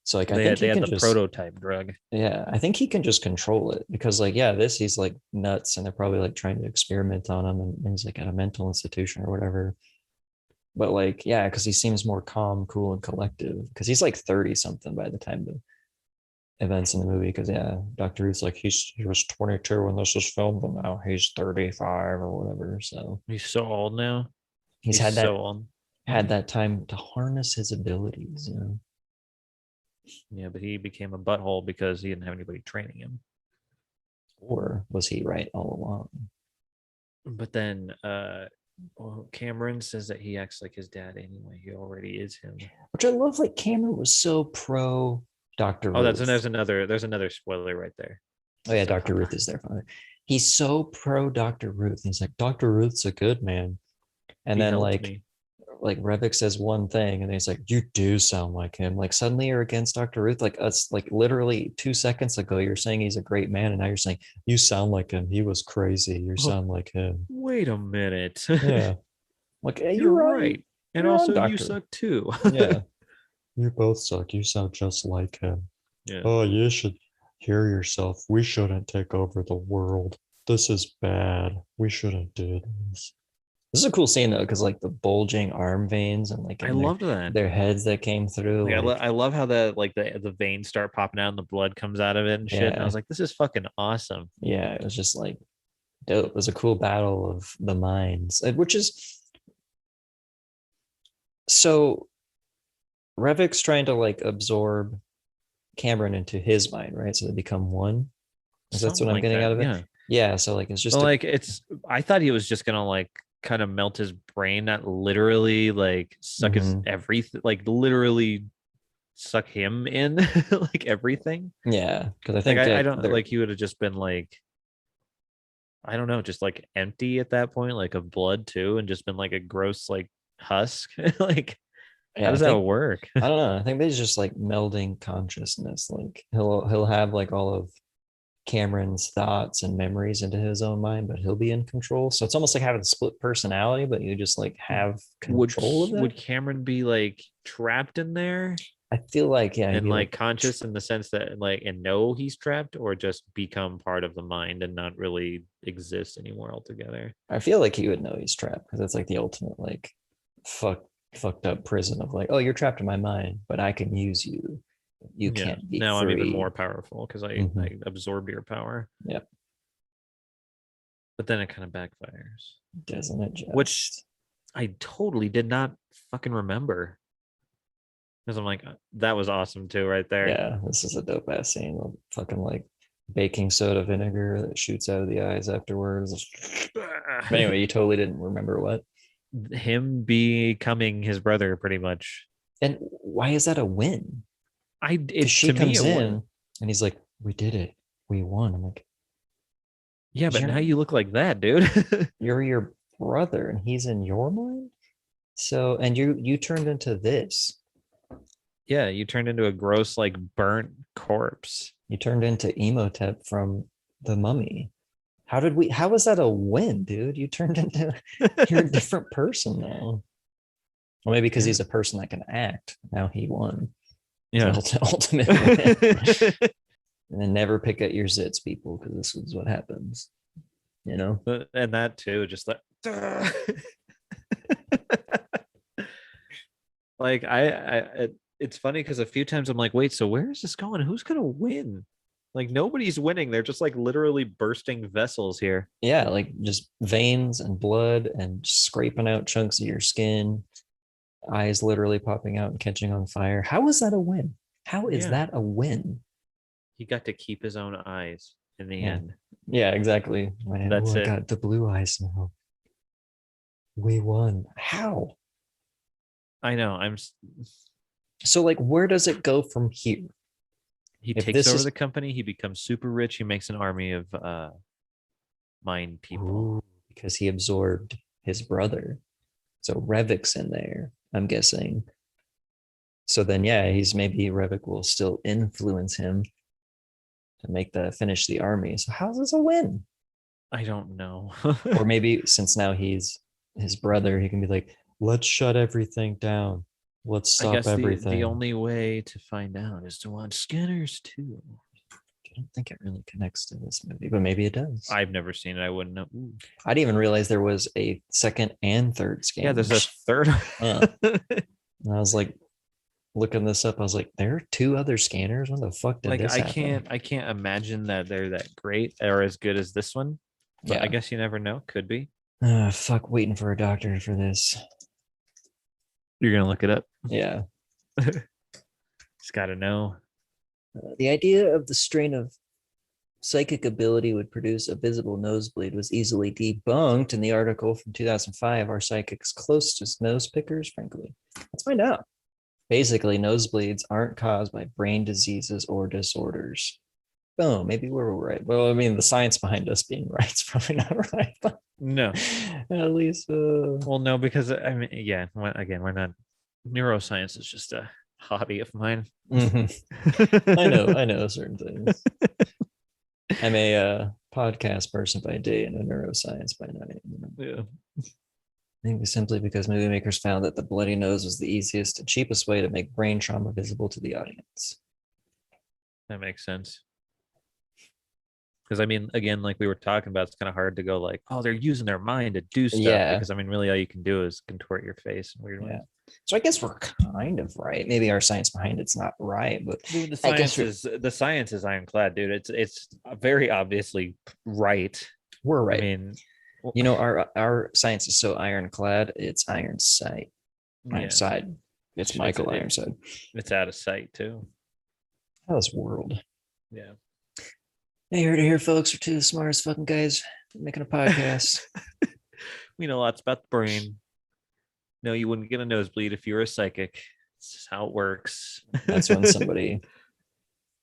So like, I think they had the prototype drug. Yeah, I think he can just control it, because like, he's like nuts, and they're probably like trying to experiment on him, and he's like at a mental institution or whatever. But like, yeah, because he seems more calm, cool, and collective, because he's like 30 something by the time the events in the movie. Because Dr. Ruth's like, he was 22 when this was filmed, and now he's 35 or whatever. So he's so old now. He's had that time to harness his abilities, you know. Yeah, but he became a butthole because he didn't have anybody training him. Or was he right all along? But then Cameron says that he acts like his dad anyway. He already is him. Which I love. Like, Cameron was so pro Dr. Ruth. Oh, there's another spoiler right there. Oh yeah, Dr. Ruth is their father. He's so pro Dr. Ruth. He's like, Dr. Ruth's a good man. And then like like Revik says one thing and he's like, you do sound like him. Like suddenly you're against Dr. Ruth. Like us, like literally 2 seconds ago, you're saying he's a great man. And now you're saying, you sound like him. He was crazy. You sound like him. Wait a minute. Yeah. Like, hey, You're right. And You're also on, you Doctor. suck too. Yeah. You both suck. You sound just like him. Yeah. Oh, you should hear yourself. We shouldn't take over the world. This is bad. We shouldn't do this. This is a cool scene though, because like the bulging arm veins and like I loved that. their heads that came through. Like, I love how the veins start popping out and the blood comes out of it and shit. Yeah. And I was like, this is fucking awesome. Yeah, it was just like dope. It was a cool battle of the minds, which is so Revik's trying to like absorb Cameron into his mind, right? So they become one. That's what I'm getting out of it. Yeah. Yeah. So like it's just I thought he was just gonna like kind of melt his brain, not literally like suck his everything, like literally suck him in like everything. Yeah. Because I think like I don't like he would have just been like, I don't know, just like empty at that point, like of blood too, and just been like a gross like husk. Like how does that work? I don't know. I think they're just like melding consciousness. Like he'll have like all of Cameron's thoughts and memories into his own mind, but he'll be in control. So it's almost like having a split personality, but you just like have control of it. Would Cameron be like trapped in there? I feel like, yeah. And like conscious in the sense that like, and know he's trapped, or just become part of the mind and not really exist anymore altogether. I feel like he would know he's trapped because it's like the ultimate like fucked up prison of like, oh, you're trapped in my mind, but I can use you. You can't be now free. I'm even more powerful because I absorbed your power. Yeah. But then it kind of backfires. Doesn't it just? Which I totally did not fucking remember. Because I'm like, that was awesome too, right there. Yeah, this is a dope ass scene. Fucking like baking soda vinegar that shoots out of the eyes afterwards. But anyway, you totally didn't remember what? Him becoming his brother, pretty much. And why is that a win? She comes in and he's like, we did it. We won. I'm like, yeah, but now you look like that, dude. You're your brother and he's in your mind. So, and you turned into this. Yeah, you turned into a gross, like burnt corpse. You turned into Emotep from the Mummy. How was that a win, dude? You turned into, you're a different person now. Well, maybe because he's a person that can act. Now he won. Yeah. Ultimate win. And then never pick at your zits, people, because this is what happens. You know? And that too, just like like it's funny because a few times I'm like, wait, so where is this going? Who's gonna win? Like nobody's winning. They're just like literally bursting vessels here. Yeah, like just veins and blood and scraping out chunks of your skin, eyes literally popping out and catching on fire. How is that a win? How is that a win? He got to keep his own eyes in the end. Yeah, exactly. That's it. I got the blue eyes now. We won. How? I know. So like, where does it go from here? He takes over the company. He becomes super rich. He makes an army of mind people. Ooh, because he absorbed his brother. So Revik's in there, I'm guessing. So then, yeah, maybe Revik will still influence him to finish the army. So how's this a win? I don't know. Or maybe since now he's his brother, he can be like, let's shut everything down. Let's stop everything. The only way to find out is to watch Scanners too. I don't think it really connects to this movie, but maybe it does. I've never seen it. I wouldn't know. Ooh. I didn't even realize there was a second and third Scanner. Yeah, there's a third. And I was like, looking this up, I was like, there are 2 other Scanners? When the fuck did this happen? I can't imagine that they're that great or as good as this one. But I guess you never know. Could be. Fuck, waiting for a doctor for this. You're gonna look it up. Yeah. Just gotta know. The idea of the strain of psychic ability would produce a visible nosebleed was easily debunked in the article from 2005. Are psychics closest nose pickers? Frankly, let's find out. Basically, nosebleeds aren't caused by brain diseases or disorders. Oh, maybe we're right. Well, I mean, the science behind us being right is probably not right. But No. At least. Well, no, because I mean, yeah. Again, we're not. Neuroscience is just a hobby of mine. I know certain things. I'm a podcast person by day and a neuroscience by night. Yeah. I think simply because movie makers found that the bloody nose was the easiest and cheapest way to make brain trauma visible to the audience. That makes sense. Because I mean, again, like we were talking about, it's kind of hard to go like, oh, they're using their mind to do stuff. Yeah. Because I mean, really, all you can do is contort your face in weird ways. So I guess we're kind of right. Maybe our science behind it's not right, but Dude, the science is ironclad, dude. It's very obviously right. We're right. I mean, you know, our science is so ironclad, it's Ironside. Ironside. Yeah. It's Michael Ironside. It's out of sight too. How's world? Yeah. Hey, you heard it here, folks. We're two of the smartest fucking guys making a podcast. We know lots about the brain. No, you wouldn't get a nosebleed if you were a psychic. It's just how it works. That's when somebody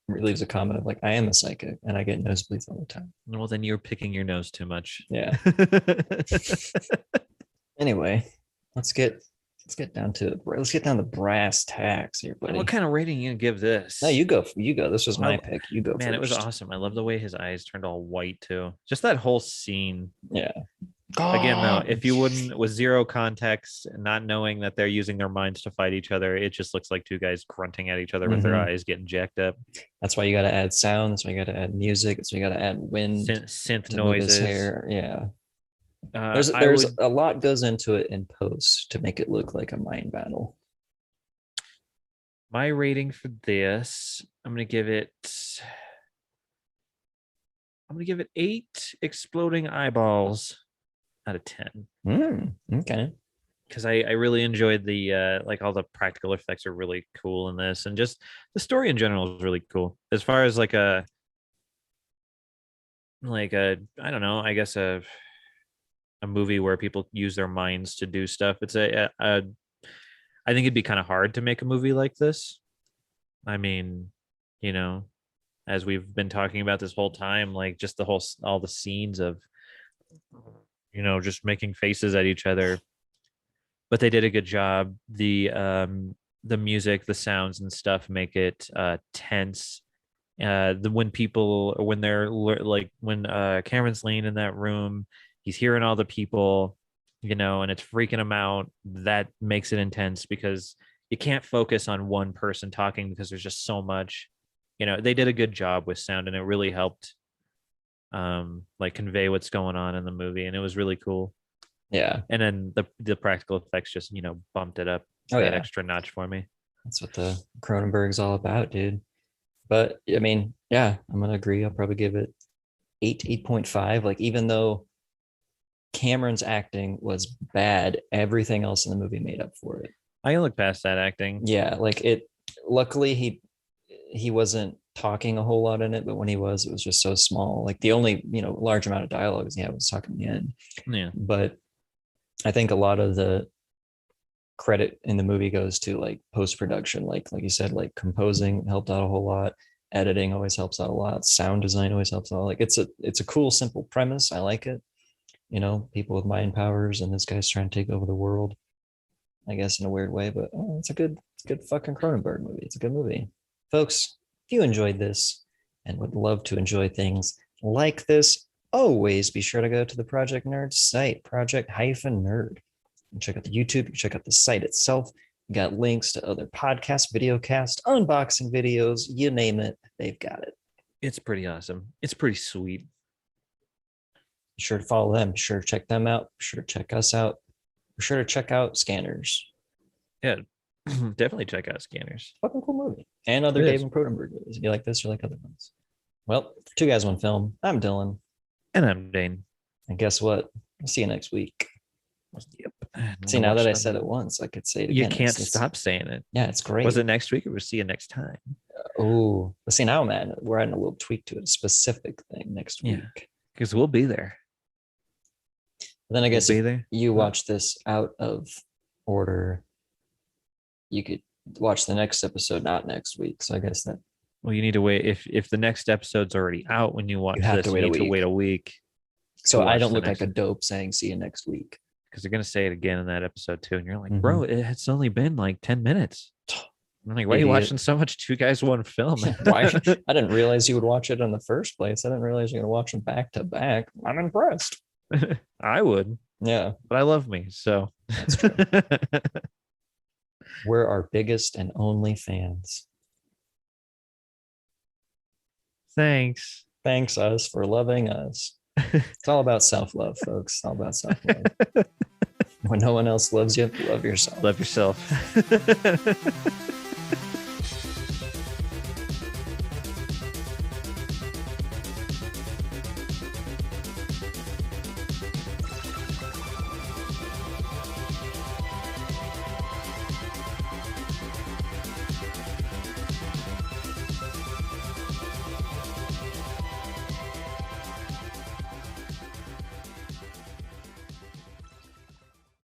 leaves a comment of like, I am a psychic and I get nosebleeds all the time. Well, then you're picking your nose too much. Yeah. Anyway, let's get down to brass tacks here, buddy. What kind of rating you gonna give this? No, you go. This was my pick. You go. Man, first. It was awesome. I love the way his eyes turned all white too. Just that whole scene. Yeah. Again, though, if you wouldn't, with zero context, not knowing that they're using their minds to fight each other, it just looks like two guys grunting at each other with their eyes getting jacked up. That's why you got to add sound. That's why you got to add music. That's why you got to add wind, synth noises. Hair. Yeah. There's a lot goes into it in post to make it look like a mind battle. My rating for this, I'm gonna give it 8 exploding eyeballs out of 10. Okay. Because I really enjoyed the like all the practical effects are really cool in this, and just the story in general is really cool. As far as like a I don't know, I guess a movie where people use their minds to do stuff. It's I think it'd be kind of hard to make a movie like this. I mean, you know, as we've been talking about this whole time, like just all the scenes of, you know, just making faces at each other. But they did a good job. The music, the sounds and stuff make it tense. When Cameron's laying in that room, he's hearing all the people, you know, and it's freaking him out. That makes it intense because you can't focus on one person talking because there's just so much. You know, they did a good job with sound, and it really helped like convey what's going on in the movie, and it was really cool. Yeah. And then the practical effects just, you know, bumped it up that extra notch for me. That's what the Cronenberg's all about, dude. But I mean, yeah, I'm gonna agree. I'll probably give it 8.5. Like, even though Cameron's acting was bad, everything else in the movie made up for it. I can look past that acting. Yeah, like it. Luckily, he wasn't talking a whole lot in it, but when he was, it was just so small. Like the only, you know, large amount of dialogue was talking in the end. Yeah. But I think a lot of the credit in the movie goes to like post-production, like you said, like composing helped out a whole lot. Editing always helps out a lot. Sound design always helps out. Like it's a cool, simple premise. I like it. You know, people with mind powers, and this guy's trying to take over the world, I guess, in a weird way. But it's a good fucking Cronenberg movie. It's a good movie. Folks, if you enjoyed this and would love to enjoy things like this, always be sure to go to the Project Nerd site, project-nerd. And check out the YouTube, you can check out the site itself. You got links to other podcasts, videocasts, unboxing videos, you name it, they've got it. It's pretty awesome. It's pretty sweet. Be sure to follow them. Be sure to check them out. Be sure to check us out. Be sure to check out Scanners. Yeah, definitely check out Scanners. Fucking cool movie. And other David Cronenberg movies. If you like this or like other ones. Well, for Two Guys, One Film, I'm Dylan. And I'm Dane. And guess what? I'll see you next week. Yep. See, now that I said it once, I could say it again. You can't stop saying it. Yeah, it's great. Was it next week or we'll see you next time? Oh, but see, now we're adding a little tweak to it, a specific thing next week. Because we'll be there. But then I guess if you watch this out of order, you could watch the next episode, not next week. So I guess that. Well, you need to wait. If the next episode's already out when you watch this, you need to wait a week. So I watch don't the look next- like a dope saying see you next week. because they're gonna say it again in that episode too, and you're like, Mhm. bro, it's only been like 10 minutes. I'm like, why are you Idiot. watching so much Two Guys One Film? Why? I didn't realize you would watch it in the first place. I didn't realize you're gonna watch them back to back. I'm impressed. I would, Yeah, but I love me, so that's true. We're our biggest and only fans. Thanks. Thanks us for loving us. It's all about self-love, folks. It's all about self-love. When no one else loves you, love yourself. Love yourself.